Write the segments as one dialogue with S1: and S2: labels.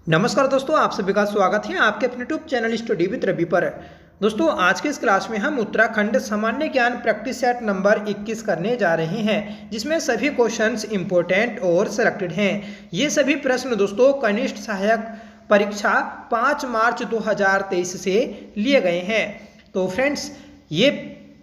S1: नमस्कार दोस्तों, आप सभी का स्वागत है आपके अपने YouTube channel study with Ravi पर। दोस्तों, आज के इस क्लास में हम उत्तराखंड सामान्य ज्ञान प्रैक्टिस सेट नंबर 21 करने जा रहे हैं, जिसमें सभी क्वेश्चंस इंपॉर्टेंट और सिलेक्टेड हैं। ये सभी प्रश्न दोस्तों कनिष्ठ सहायक परीक्षा 5 मार्च 2023 से लिए गए हैं। तो फ्रेंड्स, ये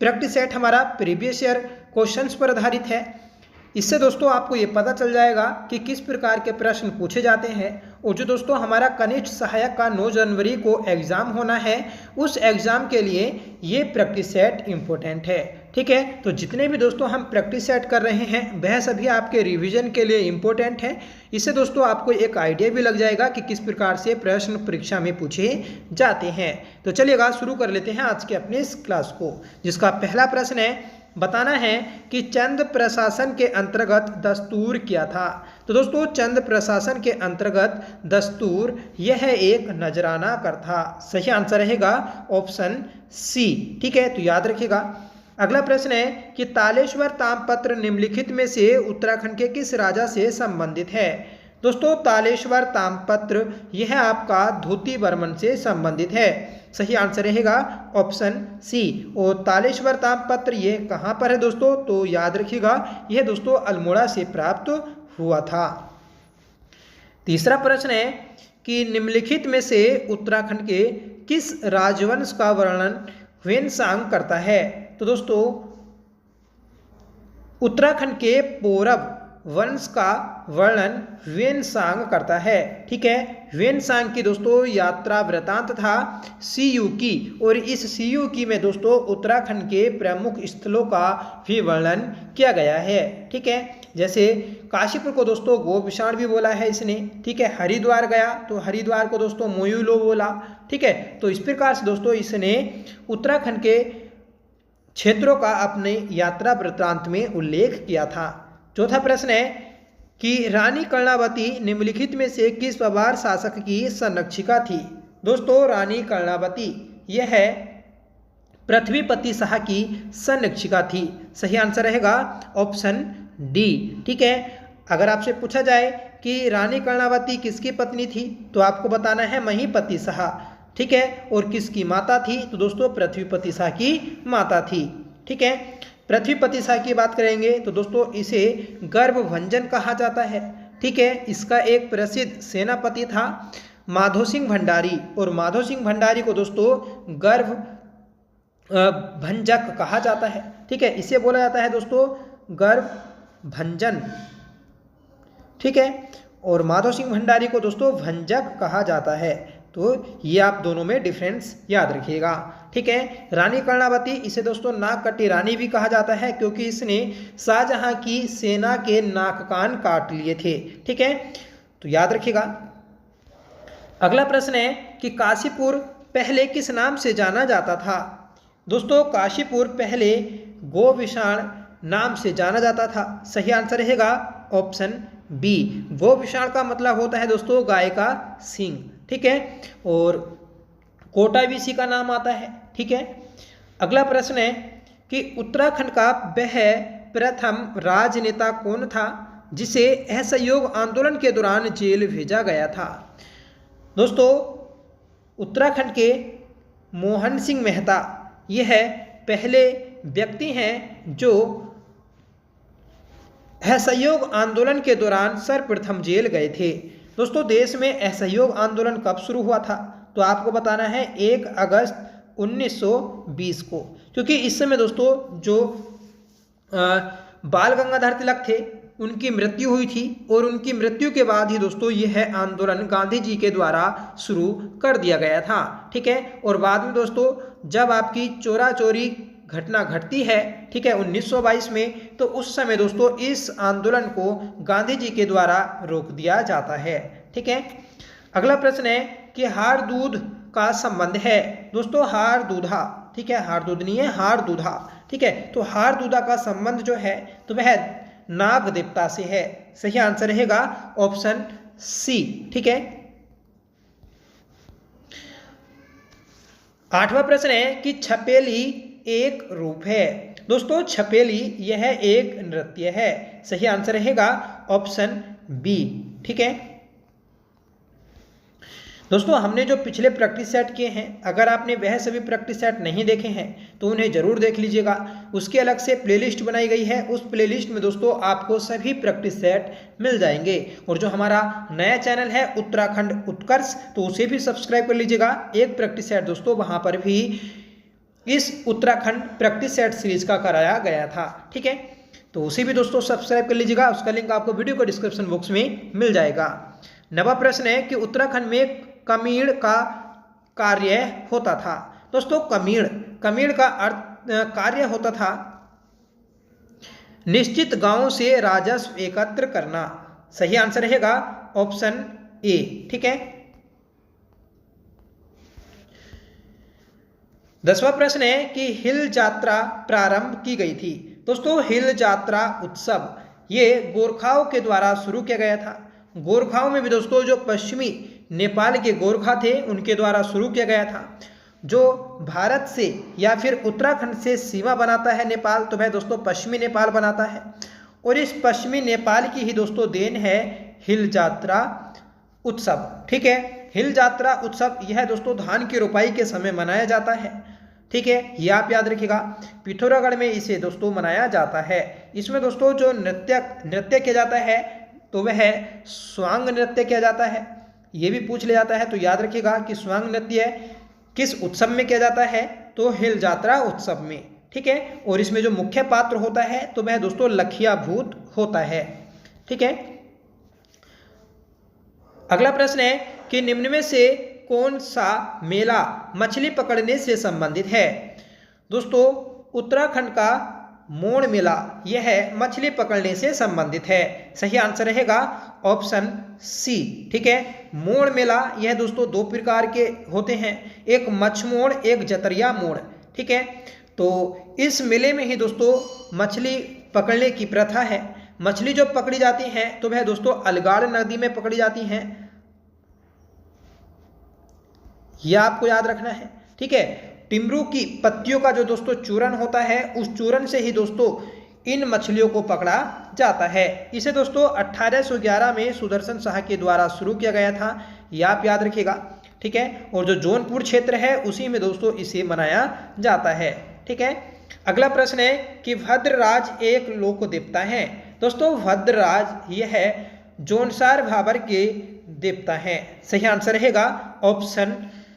S1: प्रैक्टिस सेट हमारा प्रीवियस ईयर क्वेश्चंस पर आधारित है। इससे दोस्तों आपको ये पता चल जाएगा कि किस प्रकार के प्रश्न पूछे जाते हैं। और जो दोस्तों हमारा कनिष्ठ सहायक का 9 जनवरी को एग्ज़ाम होना है, उस एग्ज़ाम के लिए ये प्रैक्टिस सेट इम्पोर्टेंट है। ठीक है, तो जितने भी दोस्तों हम प्रैक्टिस सेट कर रहे हैं वह सभी आपके रिवीजन के लिए इम्पोर्टेंट है। इससे दोस्तों आपको एक आइडिया भी लग जाएगा कि किस प्रकार से प्रश्न परीक्षा में पूछे जाते हैं। तो चलिएगा शुरू कर लेते हैं आज के अपने इस क्लास को, जिसका पहला प्रश्न है, बताना है कि चंद प्रशासन के अंतर्गत दस्तूर क्या था। तो दोस्तों चंद प्रशासन के अंतर्गत दस्तूर यह एक नजराना कर था। सही आंसर रहेगा ऑप्शन सी। ठीक है, तो याद रखिएगा। अगला प्रश्न है कि तालेश्वर ताम्रपत्र निम्नलिखित में से उत्तराखंड के किस राजा से संबंधित है। दोस्तों तालेश्वर ताम्रपत्र यह आपका धोती बर्मन से संबंधित है। सही आंसर रहेगा ऑप्शन सी। और तालेश्वर ताम्रपत्र ये कहाँ पर है दोस्तों, तो याद रखिएगा यह दोस्तों अल्मोड़ा से प्राप्त हुआ था। तीसरा प्रश्न है कि निम्नलिखित में से उत्तराखंड के किस राजवंश का वर्णन ह्वेनसांग करता है। तो दोस्तों उत्तराखंड के पौरव वंश का वर्णन ह्वेनसांग करता है। ठीक है, ह्वेनसांग की दोस्तों यात्रा वृतांत था सीयू की, और इस सीयू की में दोस्तों उत्तराखंड के प्रमुख स्थलों का भी वर्णन किया गया है। ठीक है, जैसे काशीपुर को दोस्तों गोविशाण भी बोला है इसने। ठीक है, हरिद्वार गया तो हरिद्वार को दोस्तों मोयूलो बोला। ठीक है, तो इस प्रकार से दोस्तों इसने उत्तराखंड के क्षेत्रों का अपने यात्रा वृत्तांत में उल्लेख किया था। चौथा प्रश्न है कि रानी कर्णावती निम्नलिखित में से किस पवार शासक की संरक्षिका थी। दोस्तों रानी कर्णावती यह पृथ्वीपति शाह की संरक्षिका थी। सही आंसर रहेगा ऑप्शन डी। ठीक है, अगर आपसे पूछा जाए कि रानी कर्णावती किसकी पत्नी थी, तो आपको बताना है महीपति शाह। ठीक है, और किसकी माता थी, तो दोस्तों पृथ्वीपति शाह की माता थी। ठीक है, पृथ्वीपति शाह की बात करेंगे तो दोस्तों इसे गर्भभंजन कहा जाता है। ठीक है, इसका एक प्रसिद्ध सेनापति था माधो सिंह भंडारी, और माधो सिंह भंडारी को दोस्तों गर्भ भंजक कहा जाता है। ठीक है, इसे बोला जाता है दोस्तों गर्भभंजन। ठीक है, और माधो सिंह भंडारी को दोस्तों भंजक कहा जाता है। तो ये आप दोनों में डिफरेंस याद रखिएगा। ठीक है, रानी कर्णावती इसे दोस्तों नाक कटी रानी भी कहा जाता है, क्योंकि इसने शाहजहां की सेना के नाक कान काट लिए थे। ठीक है, तो याद रखिएगा। अगला प्रश्न है कि काशीपुर पहले किस नाम से जाना जाता था। दोस्तों काशीपुर पहले गोविशाण नाम से जाना जाता था। सही आंसर रहेगा ऑप्शन बी। गोविशाण का मतलब होता है दोस्तों गाय का सींग। ठीक है, और कोटा भी इसी का नाम आता है। ठीक है, अगला प्रश्न है कि उत्तराखंड का वह प्रथम राजनेता कौन था जिसे असहयोग आंदोलन के दौरान जेल भेजा गया था। दोस्तों उत्तराखंड के मोहन सिंह मेहता यह पहले व्यक्ति हैं जो असहयोग आंदोलन के दौरान सर्वप्रथम जेल गए थे। दोस्तों देश में असहयोग आंदोलन कब शुरू हुआ था, तो आपको बताना है 1 अगस्त 1920 को, क्योंकि इस समय दोस्तों जो बाल गंगाधर तिलक थे उनकी मृत्यु हुई थी, और उनकी मृत्यु के बाद ही दोस्तों यह आंदोलन गांधी जी के द्वारा शुरू कर दिया गया था। ठीक है, और बाद में दोस्तों जब आपकी चोरा चोरी घटना घटती है, ठीक है 1922 में, तो उस समय दोस्तों इस आंदोलन को गांधी जी के द्वारा रोक दिया जाता है। ठीक है, अगला प्रश्न है कि हार दूध का संबंध है। दोस्तों हार दूधा, ठीक है हार दूध नहीं है हार दूधा। ठीक है, तो हार दूधा का संबंध जो है तो वह नाग देवता से है। सही आंसर रहेगा ऑप्शन सी। ठीक है, 8वां प्रश्न है कि छपेली एक रूप है। दोस्तों छपेली यह एक नृत्य है। सही आंसर रहेगा ऑप्शन बी। ठीक है, दोस्तों हमने जो पिछले प्रैक्टिस सेट किए हैं, अगर आपने वह सभी प्रैक्टिस सेट नहीं देखे हैं तो उन्हें जरूर देख लीजिएगा। उसकी अलग से प्लेलिस्ट बनाई गई है, उस प्लेलिस्ट में दोस्तों आपको सभी प्रैक्टिस सेट मिल जाएंगे। और जो हमारा नया चैनल है उत्तराखंड उत्कर्ष, तो उसे भी सब्सक्राइब कर लीजिएगा। एक प्रैक्टिस सेट दोस्तों वहां पर भी इस उत्तराखंड प्रैक्टिस सेट सीरीज का कराया गया था, ठीक है। तो उसे भी दोस्तों सब्सक्राइब कर लीजिएगा, उसका लिंक आपको वीडियो को डिस्क्रिप्शन बॉक्स में मिल जाएगा। नवा प्रश्न है कि उत्तराखंड में कमीण का कार्य होता था। दोस्तों कमीण का कार्य होता था निश्चित गांवों से राजस्व एकत्र करना। सही आंसर रहेगा ऑप्शन ए, ठीक है। 10वां प्रश्न है कि हिल यात्रा प्रारंभ की गई थी। दोस्तों हिल यात्रा उत्सव ये गोरखाओं के द्वारा शुरू किया गया था। गोरखाओं में भी दोस्तों जो पश्चिमी नेपाल के गोरखा थे उनके द्वारा शुरू किया गया था। जो भारत से या फिर उत्तराखंड से सीमा बनाता है नेपाल, तो वह दोस्तों पश्चिमी नेपाल बनाता है। और इस पश्चिमी नेपाल की ही दोस्तों देन है हिल यात्रा उत्सव, ठीक है। हिल यात्रा उत्सव यह दोस्तों धान की रोपाई के समय मनाया जाता है, ठीक है। ये आप याद रखिएगा। पिथौरागढ़ में इसे दोस्तों मनाया जाता है। इसमें दोस्तों जो नृत्य किया जाता है तो वह स्वांग नृत्य किया जाता है। ये भी पूछ लिया जाता है, तो याद रखिएगा कि स्वांग नृत्य किस उत्सव में किया जाता है, तो हिल यात्रा उत्सव में, ठीक है। और इसमें जो मुख्य पात्र होता है तो वह दोस्तों लखिया भूत होता है, ठीक है। अगला प्रश्न है कि निम्न में से कौन सा मेला मछली पकड़ने से संबंधित है। दोस्तों उत्तराखंड का मोड़ मेला यह मछली पकड़ने से संबंधित है। सही आंसर रहेगा ऑप्शन सी, ठीक है। मोड़ मेला यह दोस्तों दो प्रकार के होते हैं, एक मच्छ मोड़, एक जतरिया मोड़, ठीक है। तो इस मेले में ही दोस्तों मछली पकड़ने की प्रथा है। मछली जो पकड़ी जाती हैं तो वह दोस्तों अलगाड़ नदी में पकड़ी जाती हैं, यह आपको याद रखना है, ठीक है। टिमरू की पत्तियों का जो दोस्तों चूरन होता है, उस चूरन से ही दोस्तों इन मछलियों को पकड़ा जाता है। इसे दोस्तों 1811 में सुदर्शन शाह के द्वारा शुरू किया गया था, यह आप याद रखिएगा, ठीक है। और जो जौनपुर क्षेत्र है उसी में दोस्तों इसे मनाया जाता है, ठीक है। अगला प्रश्न है कि भद्रराज एक लोक देवता है। दोस्तों भद्रराज यह है जौनसार भाबर के देवता हैं। सही आंसर रहेगा ऑप्शन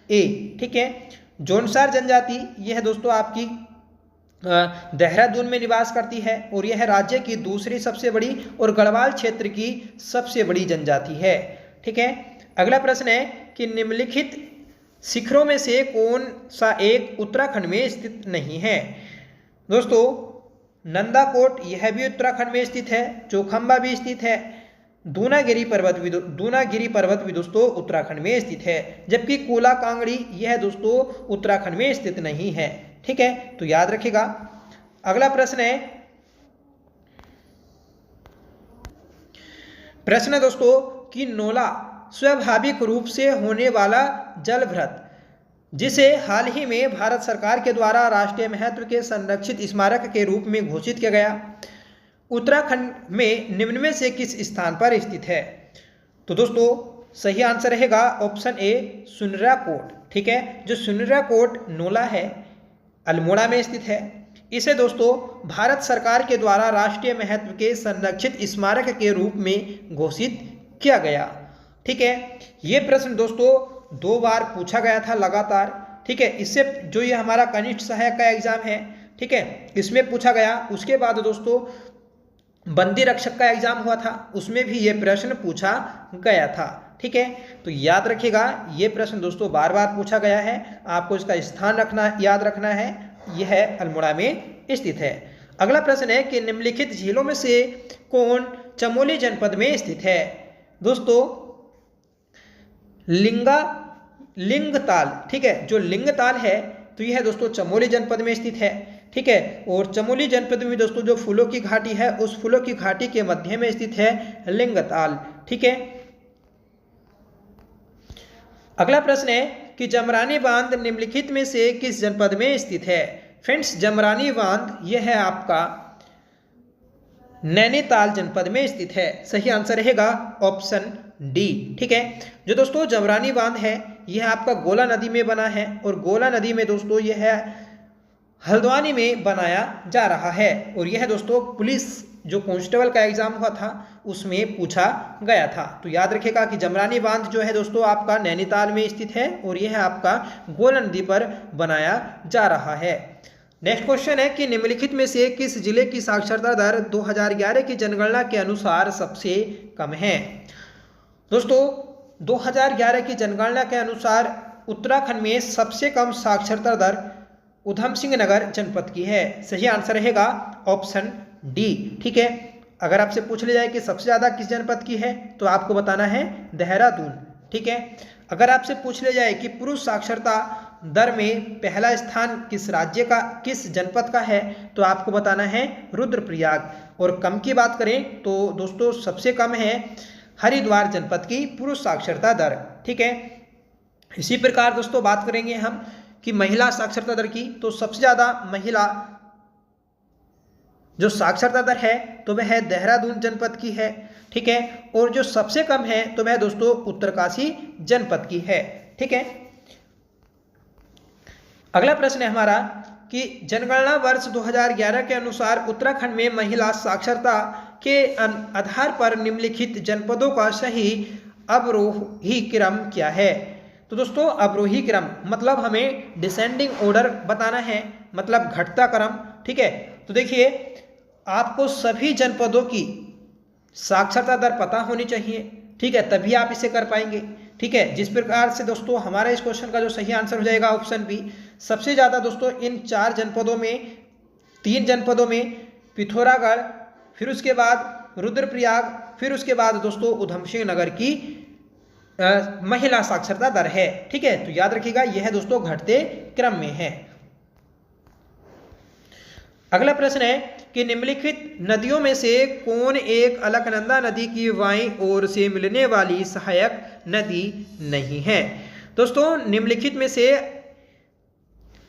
S1: ए, ठीक है। जौनसार जनजाति यह दोस्तों आपकी देहरादून में निवास करती है और यह राज्य की दूसरी सबसे बड़ी और गढ़वाल क्षेत्र की सबसे बड़ी जनजाति है, ठीक है। अगला प्रश्न है कि निम्नलिखित शिखरों में से कौन सा एक उत्तराखंड में स्थित नहीं है। दोस्तों नंदाकोट यह भी उत्तराखंड में स्थित है, चौखंबा भी स्थित है, दूनागिरी पर्वत भी दोस्तों उत्तराखंड में स्थित है, जबकि कोला कांगड़ी यह दोस्तों उत्तराखंड में स्थित नहीं है, ठीक है। तो याद रखिएगा। अगला प्रश्न है दोस्तों कि नोला स्वाभाविक रूप से होने वाला जलभृत जिसे हाल ही में भारत सरकार के द्वारा राष्ट्रीय महत्व के संरक्षित स्मारक के रूप में घोषित किया गया, उत्तराखंड में निम्न में से किस स्थान पर स्थित है। तो दोस्तों सही आंसर रहेगा ऑप्शन ए सुनराकोट, ठीक है। जो सुनराकोट नोला है अल्मोड़ा में स्थित है। इसे दोस्तों भारत सरकार के द्वारा राष्ट्रीय महत्व के संरक्षित स्मारक के रूप में घोषित किया गया, ठीक है। ये प्रश्न दोस्तों 2 बार पूछा गया था लगातार, ठीक है। इससे जो ये हमारा कनिष्ठ सहायक का एग्जाम है, ठीक है, इसमें पूछा गया। उसके बाद दोस्तों बंदी रक्षक का एग्जाम हुआ था, उसमें भी ये प्रश्न पूछा गया था, ठीक है। तो याद रखिएगा ये प्रश्न दोस्तों बार बार पूछा गया है, आपको इसका स्थान याद रखना है, यह अल्मोड़ा में स्थित है। अगला प्रश्न है कि निम्नलिखित झीलों में से कौन चमोली जनपद में स्थित है। दोस्तों लिंगताल, ठीक है। जो लिंगताल है तो यह दोस्तों चमोली जनपद में स्थित है, ठीक है। और चमोली जनपद में दोस्तों जो फूलों की घाटी है, उस फूलों की घाटी के मध्य में स्थित है लिंगताल, ठीक है। अगला प्रश्न है कि जमरानी बांध निम्नलिखित में से किस जनपद में स्थित है। फ्रेंड्स जमरानी बांध यह है आपका नैनीताल जनपद में स्थित है। सही आंसर रहेगा ऑप्शन डी। ठीक है, जो दोस्तों जमरानी बांध है यह आपका गोला नदी में बना है और गोला नदी में दोस्तों यह हल्द्वानी में बनाया जा रहा है और यह दोस्तों पुलिस जो कांस्टेबल का एग्जाम हुआ था उसमें पूछा गया था। तो याद रखिएगा कि जमरानी बांध जो है दोस्तों आपका नैनीताल में स्थित है और यह आपका गोला नदी पर बनाया जा रहा है। नेक्स्ट क्वेश्चन है कि निम्नलिखित में से किस जिले की साक्षरता दर 2011 की जनगणना के अनुसार सबसे कम है। दोस्तों 2011 की जनगणना के अनुसार उत्तराखंड में सबसे कम साक्षरता दर उधम सिंह नगर जनपद की है। सही आंसर रहेगा ऑप्शन डी। ठीक है, अगर आपसे पूछ लिया जाए कि सबसे ज़्यादा किस जनपद की है तो आपको बताना है देहरादून। ठीक है, अगर आपसे पूछ लिया जाए कि पुरुष साक्षरता दर में पहला स्थान किस राज्य का किस जनपद का है तो आपको बताना है रुद्रप्रयाग। और कम की बात करें तो दोस्तों सबसे कम है हरिद्वार जनपद की पुरुष साक्षरता दर। ठीक है, इसी प्रकार दोस्तों बात करेंगे हम कि महिला साक्षरता दर की, तो सबसे ज़्यादा महिला जो साक्षरता दर है तो वह देहरादून जनपद की है। ठीक है, और जो सबसे कम है तो वह दोस्तों उत्तरकाशी जनपद की है। ठीक है, अगला प्रश्न है हमारा कि जनगणना वर्ष 2011 के अनुसार उत्तराखंड में महिला साक्षरता के आधार पर निम्नलिखित जनपदों का सही अवरोही क्रम क्या है। तो दोस्तों अवरोही क्रम मतलब हमें डिसेंडिंग ऑर्डर बताना है, मतलब घटता क्रम। ठीक है, तो देखिए आपको सभी जनपदों की साक्षरता दर पता होनी चाहिए। ठीक है, तभी आप इसे कर पाएंगे। ठीक है, जिस प्रकार से दोस्तों हमारा इस क्वेश्चन का जो सही आंसर हो जाएगा ऑप्शन बी। सबसे ज़्यादा दोस्तों इन 4 जनपदों में 3 जनपदों में पिथौरागढ़, फिर उसके बाद रुद्रप्रयाग, फिर उसके बाद दोस्तों उधम सिंह नगर की महिला साक्षरता दर है। ठीक है, तो याद रखिएगा यह दोस्तों घटते क्रम में है। अगला प्रश्न है कि निम्नलिखित नदियों में से कौन एक अलकनंदा नदी की बाईं ओर से मिलने वाली सहायक नदी नहीं है। दोस्तों निम्नलिखित में से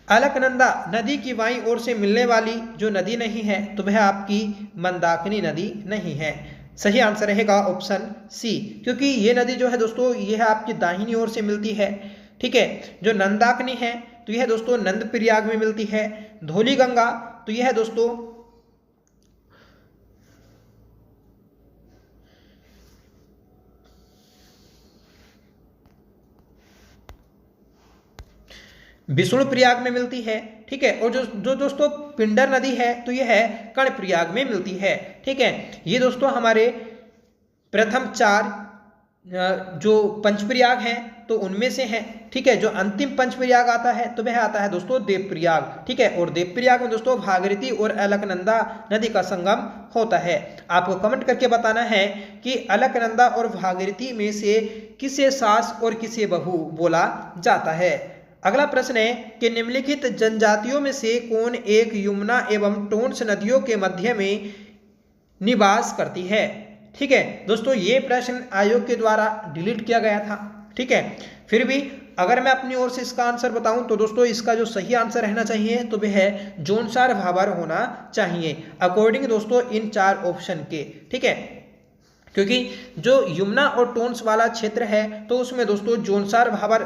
S1: अलकनंदा नदी की बाईं ओर से मिलने वाली जो नदी नहीं है तो वह आपकी मंदाकिनी नदी नहीं है। सही आंसर रहेगा ऑप्शन सी, क्योंकि ये नदी जो है दोस्तों यह आपकी दाहिनी ओर से मिलती है। ठीक है, जो नंदाकिनी है तो यह दोस्तों नंद प्रयाग में मिलती है। धौली गंगा तो यह दोस्तों विष्णु प्रयाग में मिलती है। ठीक है, और जो दोस्तों पिंडर नदी है तो यह है कर्ण प्रयाग में मिलती है। ठीक है, ये दोस्तों हमारे प्रथम 4 जो पंचप्रयाग हैं तो उनमें से है। ठीक है, जो अंतिम पंचप्रयाग आता है तो वह आता है दोस्तों देवप्रयाग। ठीक है, और देवप्रयाग में दोस्तों भागीरथी और अलकनंदा नदी का संगम होता है। आपको कमेंट करके बताना है कि अलकनंदा और भागीरथी में से किसे सास और किसे बहू बोला जाता है। अगला प्रश्न है कि निम्नलिखित जनजातियों में से कौन एक यमुना एवं टोंस नदियों के मध्य में निवास करती है। ठीक है दोस्तों, ये प्रश्न आयोग के द्वारा डिलीट किया गया था। ठीक है, फिर भी अगर मैं अपनी ओर से इसका आंसर बताऊं तो दोस्तों इसका जो सही आंसर रहना चाहिए तो वह है जोनसार भाबर होना चाहिए अकॉर्डिंग दोस्तों इन 4 ऑप्शन के। ठीक है, क्योंकि जो यमुना और टोंस वाला क्षेत्र है तो उसमें दोस्तों जोनसार भाबर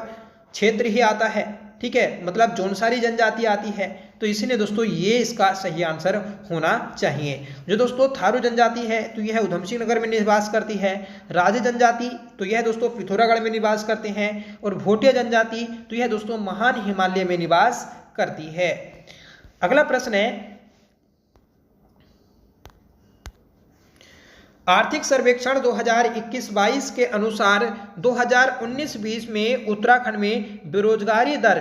S1: क्षेत्र ही आता है। ठीक है, मतलब जोनसारी जनजाति आती है, तो इसीलिए दोस्तों ये इसका सही आंसर होना चाहिए। जो दोस्तों थारू जनजाति है तो यह उधम सिंह नगर में निवास करती है। राजे जनजाति तो यह दोस्तों पिथौरागढ़ में निवास करते हैं और भोटिया जनजाति तो यह दोस्तों महान हिमालय में निवास करती है। अगला प्रश्न है आर्थिक सर्वेक्षण 2021-22 के अनुसार 2019-20 में उत्तराखंड में बेरोजगारी दर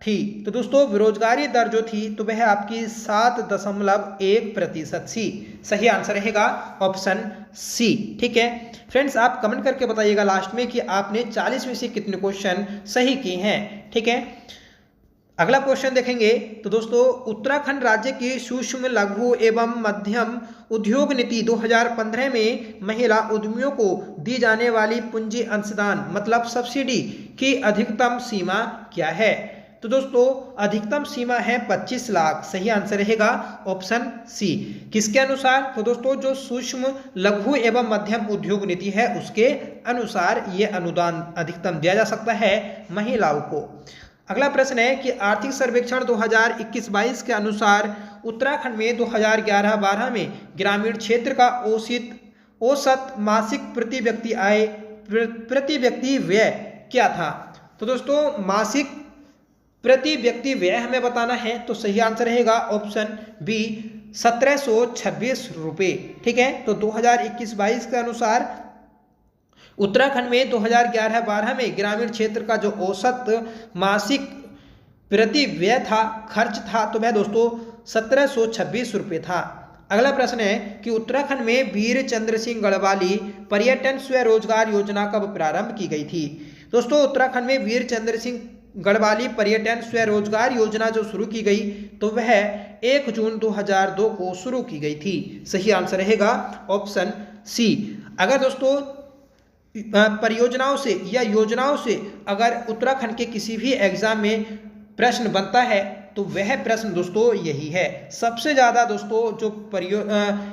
S1: थी। तो दोस्तों बेरोजगारी दर जो थी तो वह आपकी 7.1% थी। सही आंसर रहेगा ऑप्शन सी। ठीक है फ्रेंड्स, आप कमेंट करके बताइएगा लास्ट में कि आपने 40 में से कितने क्वेश्चन सही किए हैं। ठीक है, अगला क्वेश्चन देखेंगे तो दोस्तों उत्तराखंड राज्य की सूक्ष्म लघु एवं मध्यम उद्योग नीति 2015 में महिला उद्यमियों को दी जाने वाली पूंजी अंशदान मतलब सब्सिडी की अधिकतम सीमा क्या है। तो दोस्तों अधिकतम सीमा है 25 लाख। सही आंसर रहेगा ऑप्शन सी। किसके अनुसार? तो दोस्तों जो सूक्ष्म लघु एवं मध्यम उद्योग नीति है उसके अनुसार ये अनुदान अधिकतम दिया जा सकता है महिलाओं को। अगला प्रश्न है कि आर्थिक सर्वेक्षण 2021-22 के अनुसार उत्तराखंड में 2011-12 में ग्रामीण क्षेत्र का औसत मासिक प्रति व्यक्ति आय प्रति व्यक्ति व्यय क्या था? तो दोस्तों मासिक प्रति व्यक्ति व्यय हमें बताना है, तो सही आंसर रहेगा ऑप्शन बी 1726 रुपये। ठीक है, तो 2021-22 के अनुसार उत्तराखंड में 2011-12 में ग्रामीण क्षेत्र का जो औसत मासिक प्रति व्यय था, खर्च था, तो वह दोस्तों 1726 रुपये था। अगला प्रश्न है कि उत्तराखंड में वीर चंद्र सिंह गढ़वाली पर्यटन स्वरोजगार योजना कब प्रारंभ की गई थी? दोस्तों उत्तराखंड में वीर चंद्र सिंह गढ़वाली पर्यटन स्वरोजगार योजना जो शुरू की गई तो वह 1 जून 2002 को शुरू की गई थी। सही आंसर रहेगा ऑप्शन सी। अगर दोस्तों परियोजनाओं से या योजनाओं से अगर उत्तराखंड के किसी भी एग्जाम में प्रश्न बनता है तो वह प्रश्न दोस्तों यही है। सबसे ज़्यादा दोस्तों जो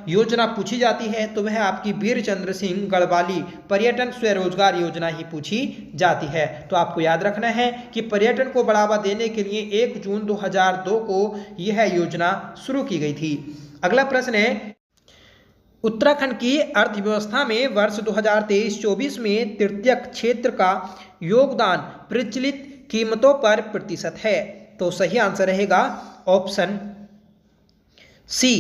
S1: योजना पूछी जाती है तो वह आपकी वीर चंद्र सिंह गढ़वाली पर्यटन स्वरोजगार योजना ही पूछी जाती है। तो आपको याद रखना है कि पर्यटन को बढ़ावा देने के लिए 1 जून 2002 को यह योजना शुरू की गई थी। अगला प्रश्न है उत्तराखंड की अर्थव्यवस्था में वर्ष 2023-24 में तृतीयक क्षेत्र का योगदान प्रचलित कीमतों पर प्रतिशत है? तो सही आंसर रहेगा ऑप्शन सी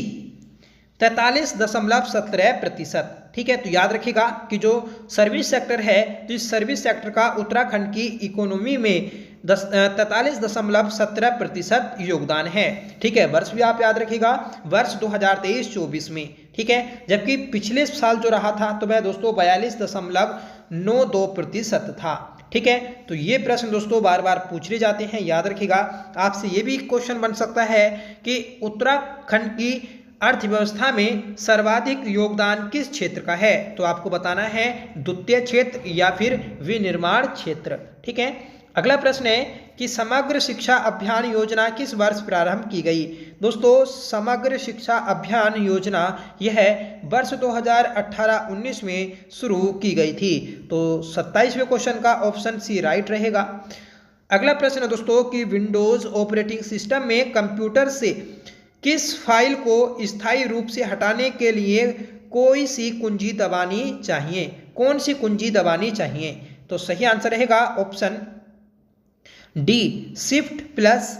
S1: 43.17%। ठीक है, तो याद रखिएगा कि जो सर्विस सेक्टर है तो इस सर्विस सेक्टर का उत्तराखंड की इकोनॉमी में 43.17% योगदान है। ठीक है, वर्ष भी आप याद रखिएगा वर्ष 2023-24 में। ठीक है, जबकि पिछले साल जो रहा था तो वह दोस्तों 42.92% था। ठीक है, तो ये प्रश्न दोस्तों बार बार पूछे जाते हैं, याद रखिएगा। आपसे ये भी क्वेश्चन बन सकता है कि उत्तराखंड की अर्थव्यवस्था में सर्वाधिक योगदान किस क्षेत्र का है? तो आपको बताना है द्वितीय क्षेत्र या फिर विनिर्माण क्षेत्र। ठीक है, अगला प्रश्न है कि समग्र शिक्षा अभियान योजना किस वर्ष प्रारंभ की गई? दोस्तों समग्र शिक्षा अभियान योजना यह वर्ष 2018-19 में शुरू की गई थी। तो 27वें क्वेश्चन का ऑप्शन सी राइट रहेगा। अगला प्रश्न है दोस्तों कि विंडोज ऑपरेटिंग सिस्टम में कंप्यूटर से किस फाइल को स्थायी रूप से हटाने के लिए कोई सी कुंजी दबानी चाहिए? कौन सी कुंजी दबानी चाहिए? तो सही आंसर रहेगा option D shift plus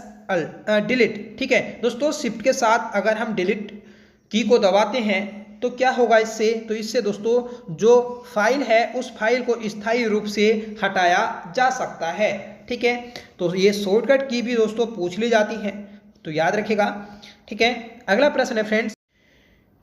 S1: delete. ठीक है दोस्तों, शिफ्ट के साथ अगर हम डिलीट की को दबाते हैं तो क्या होगा इससे? तो इससे दोस्तों जो फाइल है उस फाइल को स्थायी रूप से हटाया जा सकता है। ठीक है, तो ये शॉर्टकट की भी दोस्तों पूछ ली जाती है, तो याद रखिएगा। ठीक है, अगला प्रश्न है फ्रेंड्स,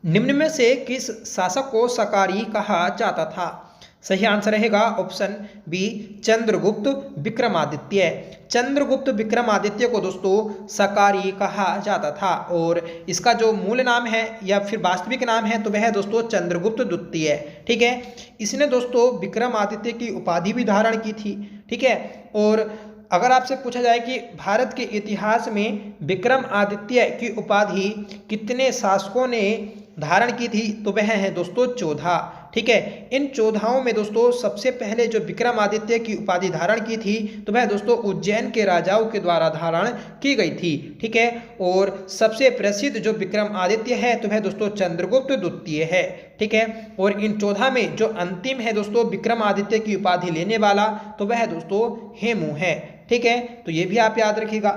S1: निम्न में से किस शासक को सकारी कहा जाता था? सही आंसर रहेगा ऑप्शन बी चंद्रगुप्त विक्रमादित्य। चंद्रगुप्त विक्रमादित्य को दोस्तों सकारी कहा जाता था और इसका जो मूल नाम है या फिर वास्तविक नाम है तो वह है दोस्तों चंद्रगुप्त द्वितीय। ठीक है, इसने दोस्तों विक्रमादित्य की उपाधि भी धारण की थी। ठीक है, और अगर आपसे पूछा जाए कि भारत के इतिहास में विक्रमादित्य की उपाधि कितने शासकों ने धारण की थी तो वह है दोस्तों 14। ठीक है, इन 14 में दोस्तों सबसे पहले जो विक्रमादित्य की उपाधि धारण की थी तो वह दोस्तों उज्जैन के राजाओं के द्वारा धारण की गई थी। ठीक है, और सबसे प्रसिद्ध जो विक्रमादित्य है तो वह दोस्तों चंद्रगुप्त द्वितीय है। ठीक है, और इन 14 में जो अंतिम है दोस्तों विक्रमादित्य की उपाधि लेने वाला तो वह दोस्तों हेमू है। ठीक है, तो ये भी आप याद रखिएगा।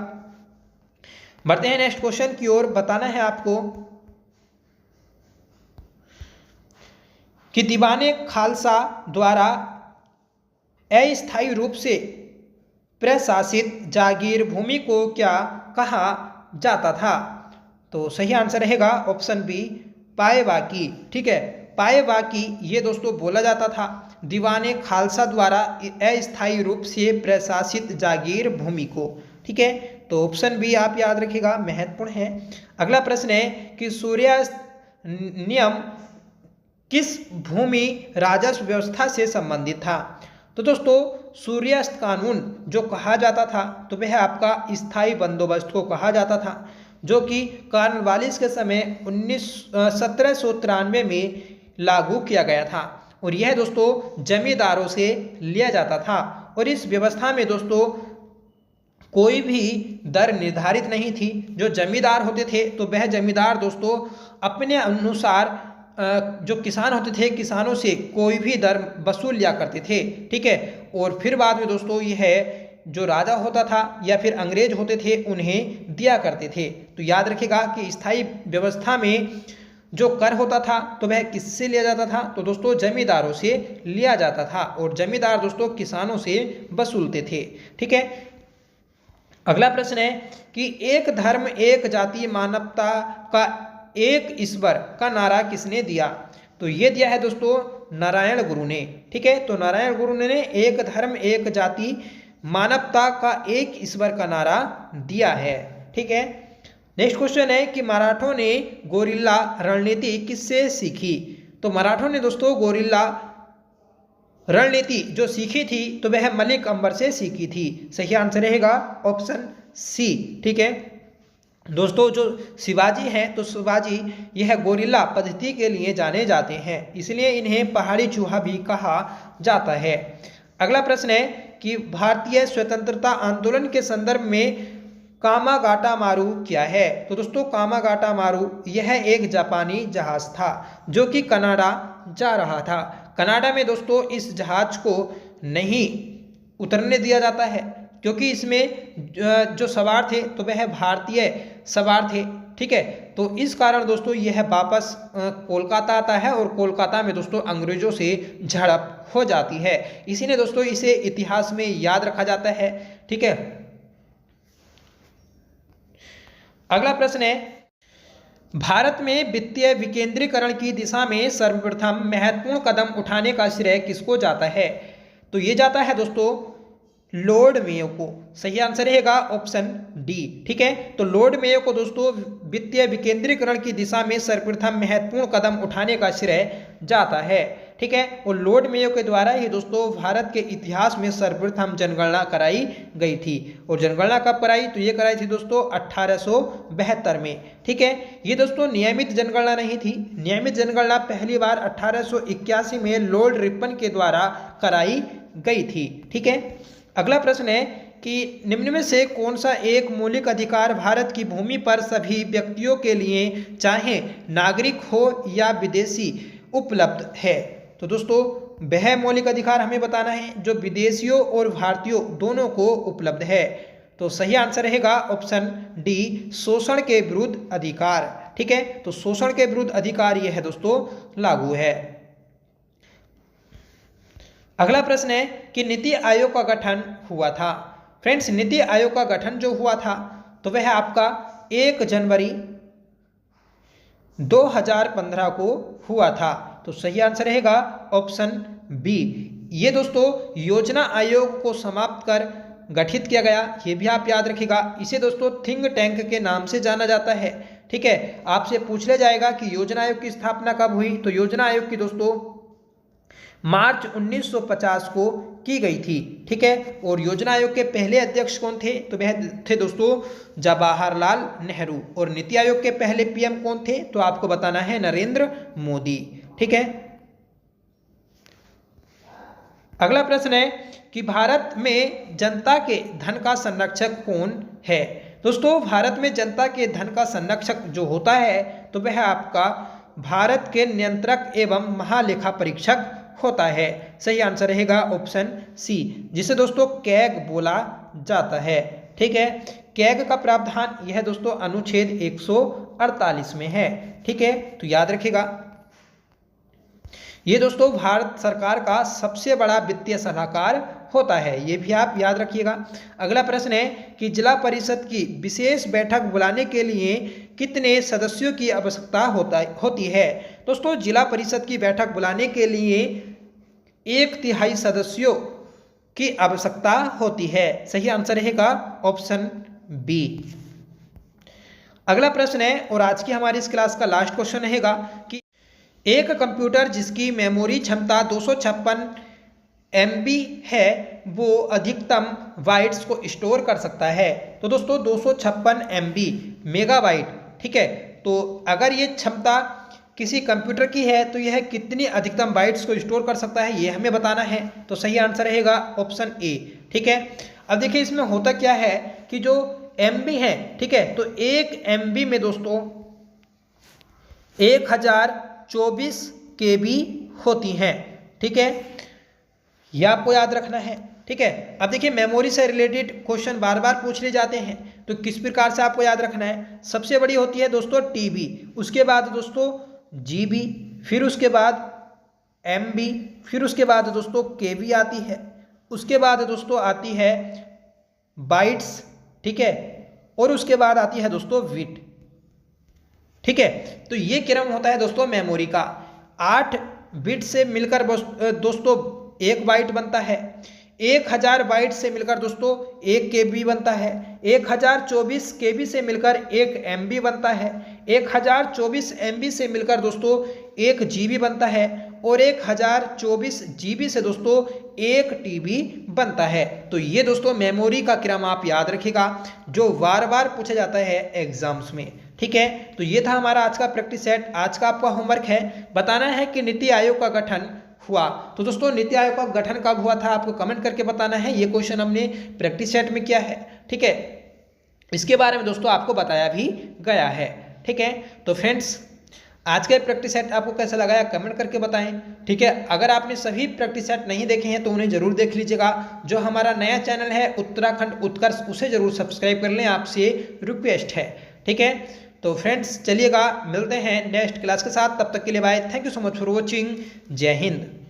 S1: बढ़ते हैं नेक्स्ट क्वेश्चन की ओर। बताना है आपको कि दीवाने खालसा द्वारा अस्थायी रूप से प्रशासित जागीर भूमि को क्या कहा जाता था? तो सही आंसर रहेगा ऑप्शन बी पाएबाकी। ठीक है, पाएबाकी ये दोस्तों बोला जाता था दीवाने खालसा द्वारा अस्थायी रूप से प्रशासित जागीर भूमि को। ठीक है, तो ऑप्शन बी आप याद रखिएगा, महत्वपूर्ण है। अगला प्रश्न है कि सूर्यास्त नियम किस भूमि राजस्व व्यवस्था से संबंधित था? तो दोस्तों सूर्यास्त कानून जो कहा जाता था तो वह आपका स्थायी बंदोबस्त को कहा जाता था, जो कि कॉर्नवालिस के समय 1793 में लागू किया गया था। और यह दोस्तों जमींदारों से लिया जाता था। और इस व्यवस्था में दोस्तों कोई भी दर निर्धारित नहीं थी। जो जमींदार होते थे तो वह जमींदार दोस्तों अपने अनुसार जो किसान होते थे किसानों से कोई भी दर वसूल लिया करते थे, ठीक है। और फिर बाद में दोस्तों यह जो राजा होता था या फिर अंग्रेज होते थे उन्हें दिया करते थे। तो याद रखिएगा कि स्थायी व्यवस्था में जो कर होता था तो वह किससे लिया जाता था, तो दोस्तों जमींदारों से लिया जाता था। और जमींदार दोस्तों किसानों से वसूलते थे, ठीक है। अगला प्रश्न है कि एक धर्म एक जाति मानवता का एक ईश्वर का नारा किसने दिया, तो ये दिया है दोस्तों नारायण गुरु ने, ठीक है। तो नारायण गुरु ने एक धर्म एक जाति मानवता का एक ईश्वर का नारा दिया है, ठीक है। नेक्स्ट क्वेश्चन है कि मराठों ने गोरिल्ला रणनीति किससे सीखी, तो मराठों ने दोस्तों गोरिल्ला रणनीति जो सीखी थी तो वह मलिक अंबर से सीखी थी। सही आंसर रहेगा ऑप्शन सी, ठीक है। दोस्तों जो शिवाजी हैं तो शिवाजी यह गोरिल्ला पद्धति के लिए जाने जाते हैं, इसलिए इन्हें पहाड़ी चूहा भी कहा जाता है। अगला प्रश्न है कि भारतीय स्वतंत्रता आंदोलन के संदर्भ में कामागाटा मारू क्या है, तो दोस्तों कामागाटा मारू यह एक जापानी जहाज था जो कि कनाडा जा रहा था। कनाडा में दोस्तों इस जहाज को नहीं उतरने दिया जाता है क्योंकि इसमें जो सवार थे तो वह भारतीय सवार थे, ठीक है। तो इस कारण दोस्तों यह वापस कोलकाता आता है और कोलकाता में दोस्तों अंग्रेजों से झड़प हो जाती है। इसीलिए दोस्तों इसे इतिहास में याद रखा जाता है, ठीक है। अगला प्रश्न है भारत में वित्तीय विकेंद्रीकरण की दिशा में सर्वप्रथम महत्वपूर्ण कदम उठाने का श्रेय किसको जाता है, तो ये जाता है दोस्तों लॉर्ड मेयो को। सही आंसर रहेगा ऑप्शन डी, ठीक है। तो लॉर्ड मेयो को दोस्तों वित्तीय विकेंद्रीकरण की दिशा में सर्वप्रथम महत्वपूर्ण कदम उठाने का श्रेय जाता है, ठीक है। और लॉर्ड मेयो के द्वारा ही दोस्तों भारत के इतिहास में सर्वप्रथम जनगणना कराई गई थी। और जनगणना कब कराई, तो ये कराई थी दोस्तों 1872 में, ठीक है। ये दोस्तों नियमित जनगणना नहीं थी। नियमित जनगणना पहली बार 1881 में लॉर्ड रिपन के द्वारा कराई गई थी, ठीक है। अगला प्रश्न है कि निम्न में से कौन सा एक मौलिक अधिकार भारत की भूमि पर सभी व्यक्तियों के लिए चाहे नागरिक हो या विदेशी उपलब्ध है, तो दोस्तों वह मौलिक अधिकार हमें बताना है जो विदेशियों और भारतीयों दोनों को उपलब्ध है। तो सही आंसर रहेगा ऑप्शन डी शोषण के विरुद्ध अधिकार, ठीक है। तो शोषण के विरुद्ध अधिकार यह है दोस्तों लागू है। अगला प्रश्न है कि नीति आयोग का गठन हुआ था। फ्रेंड्स नीति आयोग का गठन जो हुआ था तो वह आपका 1 जनवरी 2015 को हुआ था। तो सही आंसर रहेगा ऑप्शन बी। ये दोस्तों योजना आयोग को समाप्त कर गठित किया गया, ये भी आप याद रखिएगा। इसे दोस्तों थिंक टैंक के नाम से जाना जाता है, ठीक है। आपसे पूछ लिया जाएगा कि योजना आयोग की स्थापना कब हुई, तो योजना आयोग की दोस्तों मार्च 1950 को की गई थी, ठीक है। और योजना आयोग के पहले अध्यक्ष कौन थे, तो वह थे दोस्तों जवाहरलाल नेहरू। और नीति आयोग के पहले पीएम कौन थे, तो आपको बताना है नरेंद्र मोदी, ठीक है। अगला प्रश्न है कि भारत में जनता के धन का संरक्षक कौन है। दोस्तों भारत में जनता के धन का संरक्षक जो होता है तो वह आपका भारत के नियंत्रक एवं महालेखा परीक्षक होता है। सही आंसर रहेगा ऑप्शन सी, जिसे दोस्तों कैग बोला जाता है, ठीक है। कैग का प्रावधान यह दोस्तों अनुच्छेद 148 में है, ठीक है। तो याद रखिएगा ये दोस्तों भारत सरकार का सबसे बड़ा वित्तीय सलाहकार होता है, ये भी आप याद रखिएगा। अगला प्रश्न है कि जिला परिषद की विशेष बैठक बुलाने के लिए कितने सदस्यों की आवश्यकता होती है। दोस्तों जिला परिषद की बैठक बुलाने के लिए 1/3 सदस्यों की आवश्यकता होती है। सही आंसर रहेगा ऑप्शन बी। अगला प्रश्न है और आज की हमारी इस क्लास का लास्ट क्वेश्चन रहेगा कि एक कंप्यूटर जिसकी मेमोरी क्षमता 256 MB है वो अधिकतम बाइट्स को स्टोर कर सकता है? तो दोस्तों 256 MB मेगाबाइट, ठीक है। तो अगर ये क्षमता किसी कंप्यूटर की है तो यह कितनी अधिकतम बाइट्स को स्टोर कर सकता है, ये हमें बताना है। तो सही आंसर रहेगा ऑप्शन ए, ठीक है। अब देखिए इसमें होता क्या है कि जो MB है, ठीक है, तो 1 MB में दोस्तों 1024 KB होती हैं, ठीक है, यह आपको याद रखना है, ठीक है। अब देखिए मेमोरी से रिलेटेड क्वेश्चन बार बार पूछ ले जाते हैं, तो किस प्रकार से आपको याद रखना है। सबसे बड़ी होती है दोस्तों TB, उसके बाद दोस्तों GB, फिर उसके बाद MB, फिर उसके बाद दोस्तों KB आती है, उसके बाद दोस्तों आती है बाइट्स, ठीक है, और उसके बाद आती है दोस्तों बिट, ठीक है। तो ये क्रम होता है दोस्तों मेमोरी का। 8 बिट से मिलकर दोस्तों 1 बाइट बनता है, 1000 बाइट से मिलकर दोस्तों 1 KB बनता है, 1024 KB से मिलकर 1 MB बनता है, 1024 MB से मिलकर दोस्तों 1 GB बनता है, और 1024 GB से दोस्तों 1 TB बनता है। तो ये दोस्तों मेमोरी का क्रम आप याद रखिएगा, जो बार बार पूछा जाता है एग्जाम्स में, ठीक है। तो ये था हमारा आज का प्रैक्टिस सेट। आज का आपका होमवर्क है, बताना है कि नीति आयोग का गठन हुआ। तो दोस्तों नीति आयोग का गठन कब हुआ था आपको कमेंट करके बताना है। ये क्वेश्चन हमने प्रैक्टिस सेट में किया है, ठीक है। इसके बारे में दोस्तों आपको बताया भी गया है, ठीक है। तो फ्रेंड्स आज का प्रैक्टिस सेट आपको कैसा लगा कमेंट करके बताएं, ठीक है। अगर आपने सभी प्रैक्टिस सेट नहीं देखे हैं तो उन्हें जरूर देख लीजिएगा। जो हमारा नया चैनल है उत्तराखंड उत्कर्ष, उसे जरूर सब्सक्राइब कर लें, आपसे रिक्वेस्ट है, ठीक है। तो फ्रेंड्स चलिएगा मिलते हैं नेक्स्ट क्लास के साथ, तब तक के लिए bye, thank you so much for watching, जय हिंद।